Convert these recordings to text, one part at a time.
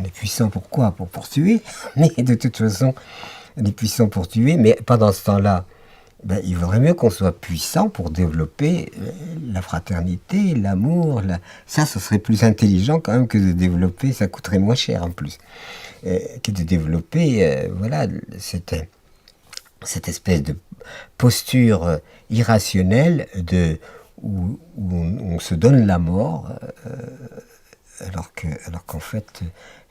est puissant pourquoi? Pour tuer. Mais de toute façon, on est puissant pour tuer, mais pendant ce temps-là, il vaudrait mieux qu'on soit puissant pour développer la fraternité, l'amour. Ça, ce serait plus intelligent quand même que de développer, ça coûterait moins cher en plus, que de développer cette espèce de posture irrationnelle où on se donne la mort, alors qu'en fait,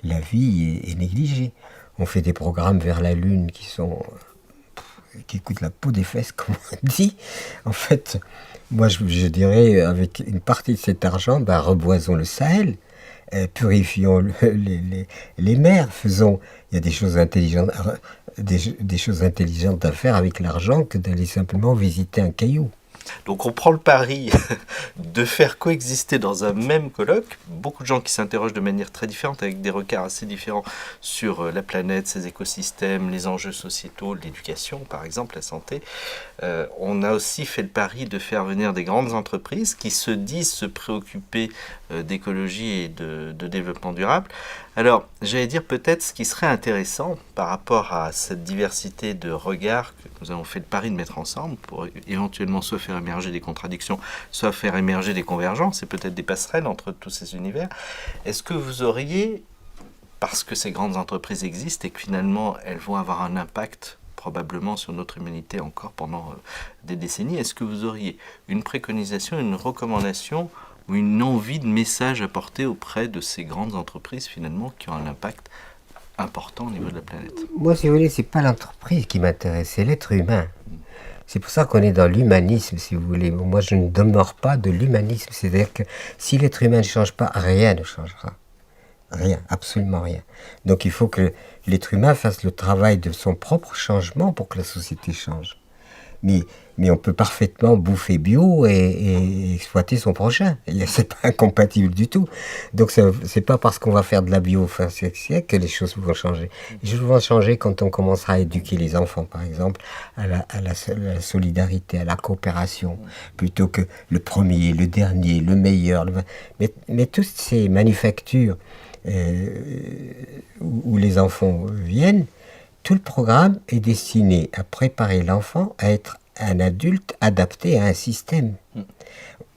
la vie est négligée. On fait des programmes vers la Lune qui coûtent la peau des fesses, comme on dit. En fait, moi, je dirais, avec une partie de cet argent, reboisons le Sahel, purifions les mers, il y a des choses intelligentes, des choses intelligentes à faire avec l'argent que d'aller simplement visiter un caillou. Donc on prend le pari de faire coexister dans un même colloque beaucoup de gens qui s'interrogent de manière très différente, avec des regards assez différents sur la planète, ses écosystèmes, les enjeux sociétaux, l'éducation par exemple, la santé. On a aussi fait le pari de faire venir des grandes entreprises qui se disent se préoccuper d'écologie et de développement durable. Alors, j'allais dire peut-être ce qui serait intéressant par rapport à cette diversité de regards que nous avons fait le pari de mettre ensemble pour éventuellement soit faire émerger des contradictions, soit faire émerger des convergences et peut-être des passerelles entre tous ces univers. Est-ce que vous auriez, parce que ces grandes entreprises existent et que finalement elles vont avoir un impact probablement sur notre humanité encore pendant des décennies, est-ce que vous auriez une préconisation, une recommandation ou une envie de message à porter auprès de ces grandes entreprises finalement qui ont un impact important au niveau de la planète? Moi, si vous voulez, c'est pas l'entreprise qui m'intéresse, c'est l'être humain. C'est pour ça qu'on est dans l'humanisme, si vous voulez. Moi, je ne demeure pas de l'humanisme. C'est-à-dire que si l'être humain ne change pas, rien ne changera. Rien, absolument rien. Donc il faut que l'être humain fasse le travail de son propre changement pour que la société change. Mais on peut parfaitement bouffer bio et exploiter son prochain. C'est pas incompatible du tout. Donc c'est pas parce qu'on va faire de la bio au fin siècle que les choses vont changer. Les choses vont changer quand on commencera à éduquer les enfants, par exemple, à la solidarité, à la coopération, plutôt que le premier, le dernier, le meilleur. Mais toutes ces manufactures où les enfants viennent, tout le programme est destiné à préparer l'enfant à être un adulte adapté à un système.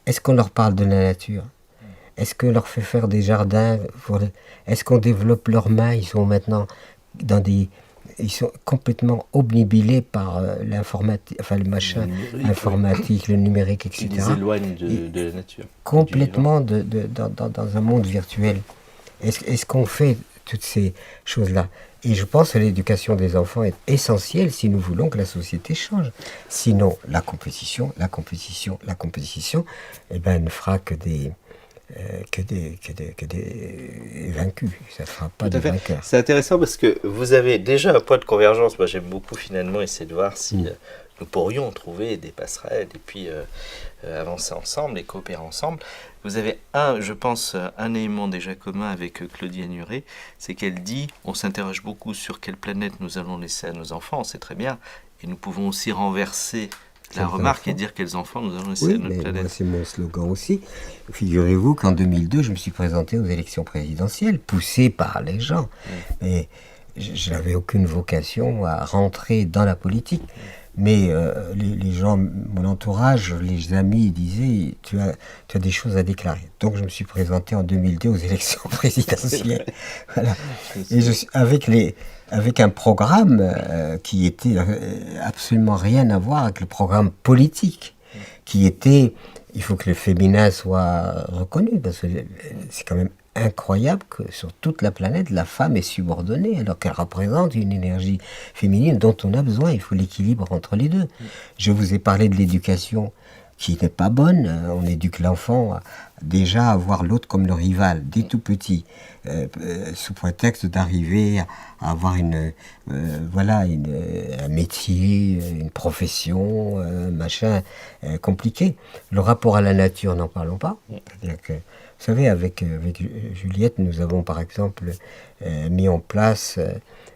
Est-ce qu'on leur parle de la nature? Est-ce qu'on leur fait faire des jardins? Est-ce qu'on développe leurs mains? Ils sont maintenant ils sont complètement obnubilés par l'informatique, enfin le machin informatique, le numérique, etc. Ils les éloignent de la nature. Complètement dans un monde virtuel. Est-ce qu'on fait toutes ces choses-là? Et je pense que l'éducation des enfants est essentielle si nous voulons que la société change. Sinon, la compétition, ne fera que des vaincus. Ça ne fera pas de vainqueurs. C'est intéressant parce que vous avez déjà un point de convergence. Moi, j'aime beaucoup finalement essayer de voir si nous pourrions trouver des passerelles et puis avancer ensemble et coopérer ensemble. Vous avez je pense, un élément déjà commun avec Claudie Agnuret, c'est qu'elle dit, on s'interroge beaucoup sur quelle planète nous allons laisser à nos enfants, c'est très bien, et nous pouvons aussi renverser la remarque et dire quels enfants nous allons laisser à notre planète. Moi, c'est mon slogan aussi. Figurez-vous qu'en 2002, je me suis présenté aux élections présidentielles, poussé par les gens. Mais je n'avais aucune vocation à rentrer dans la politique. Mais les gens, mon entourage, les amis disaient tu as des choses à déclarer. Donc je me suis présenté en 2002 aux élections présidentielles. Voilà. Et avec un programme qui était absolument rien à voir avec le programme politique, qui était il faut que le féminin soit reconnu, parce que c'est quand même incroyable que sur toute la planète, la femme est subordonnée, alors qu'elle représente une énergie féminine dont on a besoin. Il faut l'équilibre entre les deux. Je vous ai parlé de l'éducation qui n'est pas bonne. On éduque l'enfant déjà à voir l'autre comme le rival, dès tout petit, sous prétexte d'arriver à avoir un métier, une profession, machin compliqué. Le rapport à la nature, n'en parlons pas. C'est-à-dire que, vous savez, avec Juliette, nous avons par exemple mis en place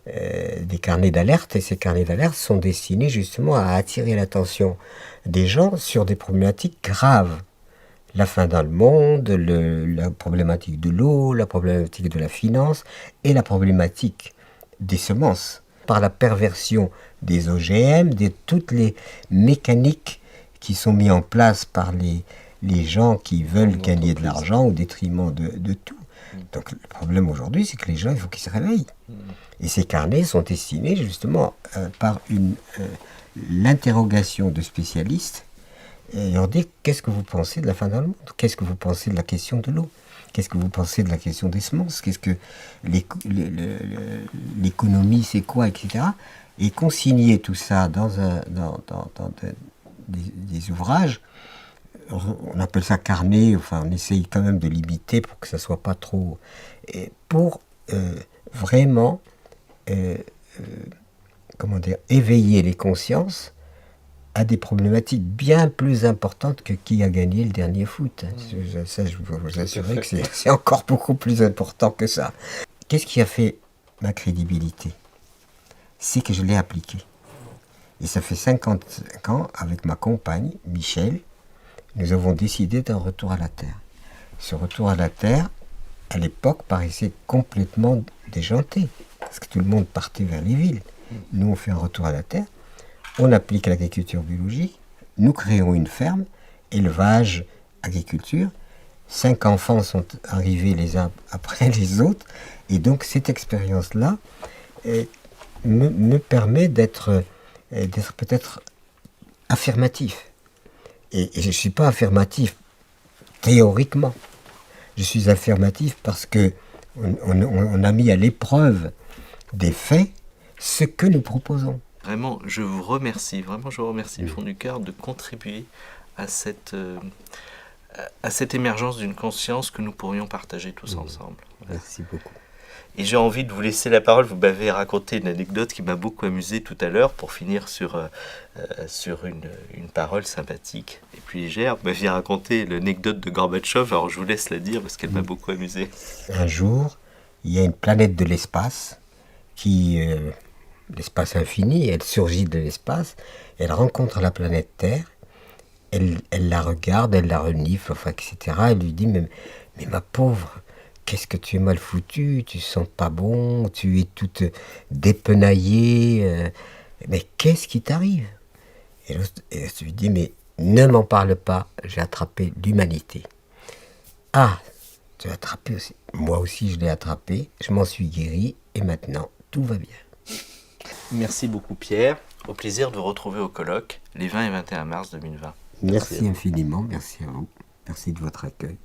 des carnets d'alerte, et ces carnets d'alerte sont destinés justement à attirer l'attention des gens sur des problématiques graves. la faim dans le monde, la problématique de l'eau, la problématique de la finance et la problématique des semences. Par la perversion des OGM, de toutes les mécaniques qui sont mises en place par les gens qui veulent gagner de l'argent au détriment de tout. Donc le problème aujourd'hui, c'est que les gens, il faut qu'ils se réveillent. Et ces carnets sont destinés justement par l'interrogation de spécialistes et leur dire qu'est-ce que vous pensez de la fin dans le monde, qu'est-ce que vous pensez de la question de l'eau, qu'est-ce que vous pensez de la question des semences, qu'est-ce que l'économie c'est quoi, etc. Et consigner tout ça dans des ouvrages, on appelle ça carnet, enfin on essaye quand même de limiter pour que ça soit pas trop, pour vraiment comment dire, éveiller les consciences à des problématiques bien plus importantes que qui a gagné le dernier foot. Ça, je peux vous assurer que c'est encore beaucoup plus important que ça. Qu'est-ce qui a fait ma crédibilité? C'est que je l'ai appliqué. Et ça fait 55 ans, avec ma compagne, Michel, nous avons décidé d'un retour à la Terre. Ce retour à la Terre, à l'époque, paraissait complètement déjanté, parce que tout le monde partait vers les villes. Nous, on fait un retour à la Terre, on applique l'agriculture biologique, nous créons une ferme, élevage, agriculture. 5 enfants sont arrivés les uns après les autres, et donc cette expérience-là me permet d'être peut-être affirmatif. Et je ne suis pas affirmatif théoriquement, je suis affirmatif parce que on a mis à l'épreuve des faits ce que nous proposons. Vraiment, je vous remercie du fond du cœur de contribuer à cette émergence d'une conscience que nous pourrions partager tous ensemble. Merci beaucoup. Et j'ai envie de vous laisser la parole. Vous m'avez raconté une anecdote qui m'a beaucoup amusé tout à l'heure pour finir sur une parole sympathique et puis légère. Vous m'aviez raconté l'anecdote de Gorbatchev, alors je vous laisse la dire parce qu'elle m'a beaucoup amusé. Un jour, il y a une planète de l'espace l'espace infini, elle surgit de l'espace, elle rencontre la planète Terre, elle la regarde, elle la renifle, enfin, etc. Elle lui dit, mais ma pauvre, qu'est-ce que tu es mal foutu, tu sens pas bon, tu es toute dépenaillée, mais qu'est-ce qui t'arrive? Et elle lui dit, mais ne m'en parle pas, j'ai attrapé l'humanité. Ah, tu l'as attrapé aussi. Moi aussi je l'ai attrapé, je m'en suis guéri, et maintenant tout va bien. Merci beaucoup Pierre, au plaisir de vous retrouver au colloque les 20 et 21 mars 2020. Merci infiniment, merci à vous, merci de votre accueil.